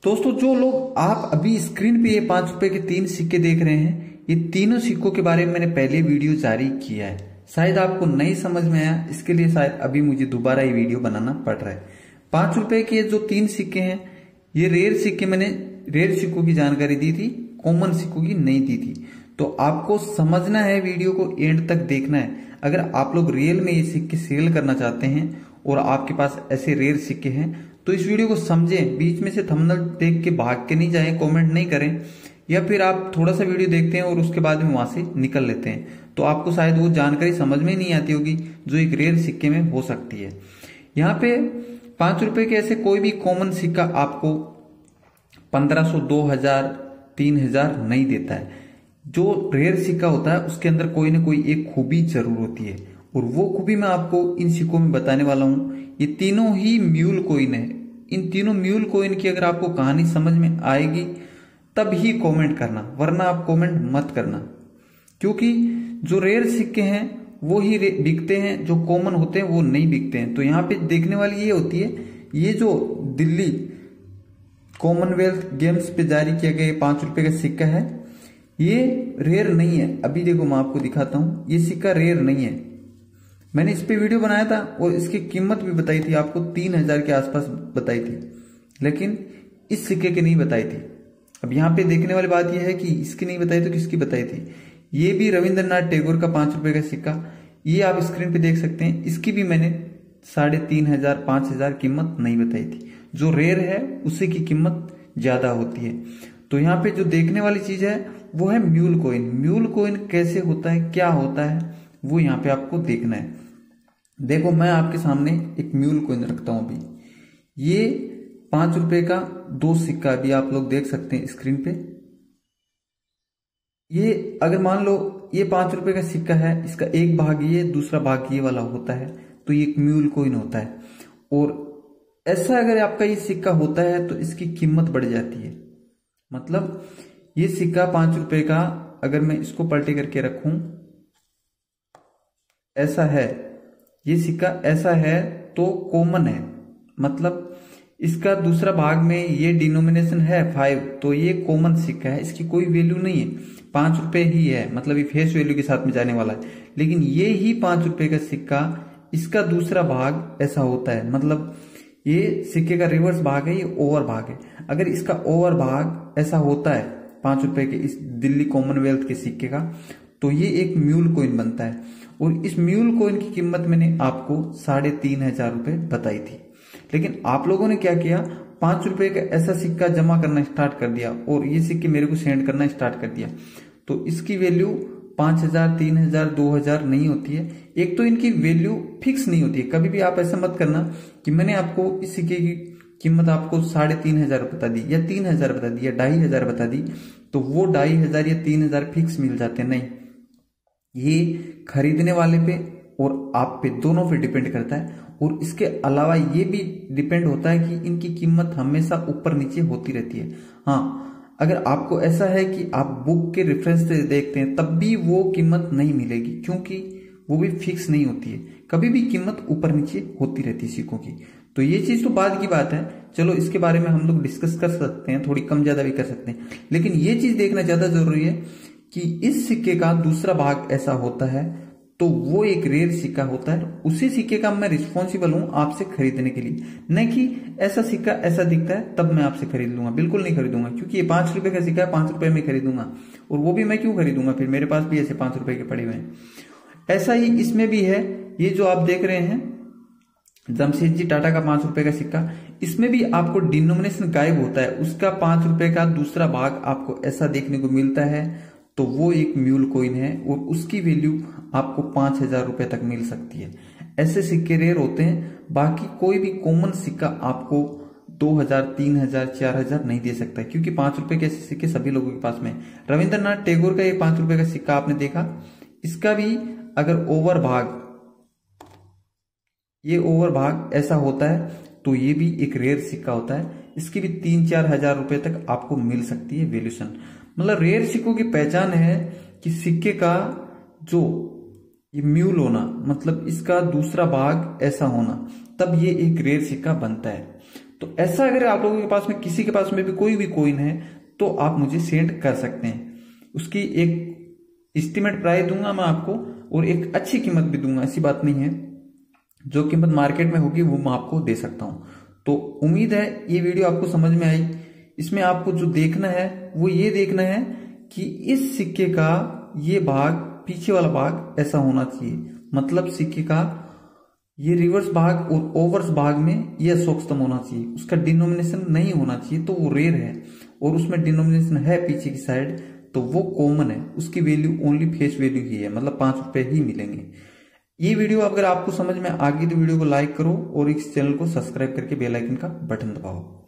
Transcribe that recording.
दोस्तों जो लोग आप अभी स्क्रीन पे ये 5 रुपए के 3 सिक्के देख रहे हैं, ये तीनों सिक्कों के बारे में मैंने पहले वीडियो जारी किया है। शायद आपको नहीं समझ में आया, इसके लिए शायद अभी मुझे दोबारा ये वीडियो बनाना पड़ रहा है। 5 रुपए के जो 3 सिक्के हैं, ये रेयर सिक्के, मैंने रेयर सिक्कों की जानकारी दी थी, कॉमन सिक्कों की नहीं दी थी। तो आपको समझना है, वीडियो को एंड तक देखना है। अगर आप लोग रियल में ये सिक्के सेल करना चाहते हैं और आपके पास ऐसे रेयर सिक्के हैं तो इस वीडियो को समझें। बीच में से थंबनेल देख के भाग के नहीं जाएं, कमेंट नहीं करें, या फिर आप थोड़ा सा वीडियो देखते हैं और उसके बाद में वहां से निकल लेते हैं, तो आपको शायद वो जानकारी समझ में नहीं आती होगी जो एक रेयर सिक्के में हो सकती है। यहाँ पे 5 रुपए के ऐसे कोई भी कॉमन सिक्का आपको 1500, 2000, 3000 नहीं देता है। जो रेयर सिक्का होता है उसके अंदर कोई ना कोई एक खूबी जरूर होती है, और वो खूबी मैं आपको इन सिक्कों में बताने वाला हूं। ये तीनों ही म्यूल कॉइन है। इन तीनों म्यूल कॉइन की अगर आपको कहानी समझ में आएगी तब ही कमेंट करना, वरना आप कमेंट मत करना, क्योंकि जो रेयर सिक्के हैं वो ही बिकते हैं, जो कॉमन होते हैं वो नहीं बिकते हैं। तो यहाँ पे देखने वाली ये होती है, ये जो दिल्ली कॉमनवेल्थ गेम्स पे जारी किया गया 5 रुपए का सिक्का है, ये रेयर नहीं है। अभी देखो मैं आपको दिखाता हूं, ये सिक्का रेयर नहीं है। मैंने इस पे वीडियो बनाया था और इसकी कीमत भी बताई थी, आपको 3000 के आसपास बताई थी, लेकिन इस सिक्के की नहीं बताई थी। अब यहाँ पे देखने वाली बात यह है कि इसकी नहीं बताई तो किसकी बताई थी। ये भी रविंद्रनाथ टैगोर का 5 रुपए का सिक्का, ये आप स्क्रीन पे देख सकते हैं। इसकी भी मैंने 3500, 5000 कीमत नहीं बताई थी। जो रेयर है उसी की कीमत ज्यादा होती है। तो यहाँ पे जो देखने वाली चीज है वो है म्यूल कॉइन। म्यूल कॉइन कैसे होता है, क्या होता है, वो यहाँ पे आपको देखना है। देखो मैं आपके सामने एक म्यूल कॉइन रखता हूं अभी। ये 5 रुपए का 2 सिक्का अभी आप लोग देख सकते हैं स्क्रीन पे। ये अगर मान लो ये 5 रुपए का सिक्का है, इसका एक भाग ये, दूसरा भाग ये वाला होता है, तो ये एक म्यूल कॉइन होता है। और ऐसा अगर आपका ये सिक्का होता है तो इसकी कीमत बढ़ जाती है। मतलब ये सिक्का 5 रुपए का अगर मैं इसको पलटे करके रखूं, ऐसा है, ये सिक्का ऐसा है तो कॉमन है। मतलब इसका दूसरा भाग में ये डिनोमिनेशन है 5, तो ये कॉमन सिक्का है, इसकी कोई वैल्यू नहीं है, 5 रुपए ही है। मतलब ये फेस वैल्यू के साथ में जाने वाला है। लेकिन ये ही 5 रुपए का सिक्का, इसका दूसरा भाग ऐसा होता है। मतलब ये सिक्के का रिवर्स भाग है, ये ओवर भाग है। अगर इसका ओवर भाग ऐसा होता है 5 रुपए के इस दिल्ली कॉमनवेल्थ के सिक्के का, तो ये एक म्यूल कॉइन बनता है। और इस म्यूल कॉइन की कीमत मैंने आपको 3500 रुपए बताई थी। लेकिन आप लोगों ने क्या किया, 5 रुपए का ऐसा सिक्का जमा करना स्टार्ट कर दिया और ये सिक्के मेरे को सेंड करना स्टार्ट कर दिया। तो इसकी वैल्यू 5000, 3000, 2000 नहीं होती है। एक तो इनकी वैल्यू फिक्स नहीं होती है। कभी भी आप ऐसा मत करना कि मैंने आपको इस सिक्के की कीमत आपको 3500 बता दी या 3000 बता दी या 2500 बता दी, तो वो 2500 या 3000 फिक्स मिल जाते हैं। नहीं, ये खरीदने वाले पे और आप पे, दोनों पे डिपेंड करता है। और इसके अलावा ये भी डिपेंड होता है कि इनकी कीमत हमेशा ऊपर नीचे होती रहती है। हाँ, अगर आपको ऐसा है कि आप बुक के रेफरेंस से देखते हैं तब भी वो कीमत नहीं मिलेगी, क्योंकि वो भी फिक्स नहीं होती है। कभी भी कीमत ऊपर नीचे होती रहती है सिक्कों की। तो ये चीज तो बाद की बात है, चलो इसके बारे में हम लोग डिस्कस कर सकते हैं, थोड़ी कम ज्यादा भी कर सकते हैं। लेकिन ये चीज देखना ज्यादा जरूरी है कि इस सिक्के का दूसरा भाग ऐसा होता है तो वो एक रेयर सिक्का होता है। उसी सिक्के का मैं रिस्पॉन्सिबल हूं आपसे खरीदने के लिए, न कि ऐसा सिक्का ऐसा दिखता है तब मैं आपसे खरीद लूंगा। बिल्कुल नहीं खरीदूंगा, क्योंकि ये 5 रुपए का सिक्का है, 5 रुपए में खरीदूंगा। और वो भी मैं क्यों खरीदूंगा, फिर मेरे पास भी ऐसे 5 रुपए के पड़े हुए हैं। ऐसा ही इसमें भी है। ये जो आप देख रहे हैं जमशेदजी टाटा का 5 रुपए का सिक्का, इसमें भी आपको डिनोमिनेशन गायब होता है। उसका 5 रुपए का दूसरा भाग आपको ऐसा देखने को मिलता है, तो वो एक म्यूल कॉइन है और उसकी वैल्यू आपको 5000 रुपए तक मिल सकती है। ऐसे सिक्के रेयर होते हैं। बाकी कोई भी कॉमन सिक्का आपको 2000, 3000, 4000 नहीं दे सकता, क्योंकि 5 रुपए के ऐसे सिक्के सभी लोगों के पास में। रविंद्रनाथ टैगोर का ये 5 रुपए का सिक्का आपने देखा, इसका भी अगर ओवर भाग, ये ओवर भाग ऐसा होता है तो ये भी एक रेयर सिक्का होता है। इसकी भी 3-4 हजार रुपए तक आपको मिल सकती है वैल्यूशन। मतलब रेयर सिक्कों की पहचान है कि सिक्के का जो ये म्यूल होना, मतलब इसका दूसरा भाग ऐसा होना, तब ये एक रेयर सिक्का बनता है। तो ऐसा अगर आप लोगों के पास में किसी के पास में भी कोई भी कॉइन है तो आप मुझे सेंड कर सकते हैं। उसकी एक एस्टिमेट प्राइस दूंगा मैं आपको और एक अच्छी कीमत भी दूंगा, ऐसी बात नहीं है। जो कीमत मार्केट में होगी वो मैं आपको दे सकता हूं। तो उम्मीद है ये वीडियो आपको समझ में आई। इसमें आपको जो देखना है वो ये देखना है कि इस सिक्के का ये भाग, पीछे वाला भाग ऐसा होना चाहिए, मतलब सिक्के का ये रिवर्स भाग और ओवर्स भाग में ये अशोकस्तंभ होना चाहिए। उसका डिनोमिनेशन नहीं होना चाहिए, तो वो रेयर है। और उसमें डिनोमिनेशन है पीछे की साइड, तो वो कॉमन है। उसकी वैल्यू ओनली फेस वैल्यू ही है, मतलब 5 रुपए ही मिलेंगे। ये वीडियो अगर आपको समझ में आ गई तो वीडियो को लाइक करो और इस चैनल को सब्सक्राइब करके बेल आइकन का बटन दबाओ।